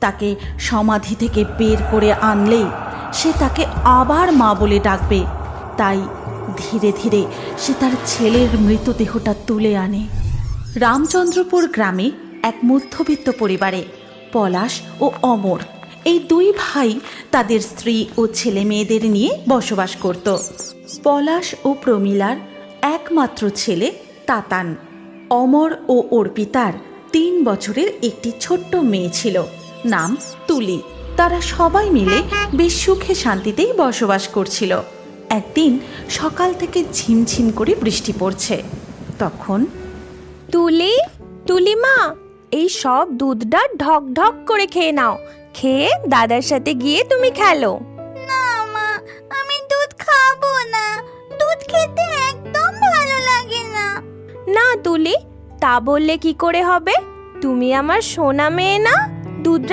তাকে সমাধি থেকে বের করে আনলেই সে তাকে আবার মা বলে ডাকবে। তাই ধীরে ধীরে সে তার ছেলের মৃতদেহটা তুলে আনে। রামচন্দ্রপুর গ্রামে এক মধ্যবিত্ত পরিবারে পলাশ ও অমর, এই দুই ভাই তাদের স্ত্রী ও ছেলে মেয়েদের নিয়ে বসবাস করত। পলাশ ও প্রমীলার একমাত্র ছেলে তাতান। অমর ও অর্পিতার 3 বছরের একটি ছোট্ট মেয়ে ছিল, নাম তুলি। তারা সবাই মিলে বেশ সুখে শান্তিতেই বসবাস করছিল। একদিন সকাল থেকে ঝিমঝিম করে বৃষ্টি পড়ছে। তখন তুলি, তুলি মা, এই সব দুধটা ঢক ঢক করে খেয়ে নাও। খেয়ে দাদার সাথে গিয়ে তুমি খেলো। না মা, আমি দুধ খাবো না। দুধ খেতে একদম ভালো লাগে না। না তুলি, তা বললে কি করে হবে? তুমি আমার সোনা মেয়ে না, দুধটা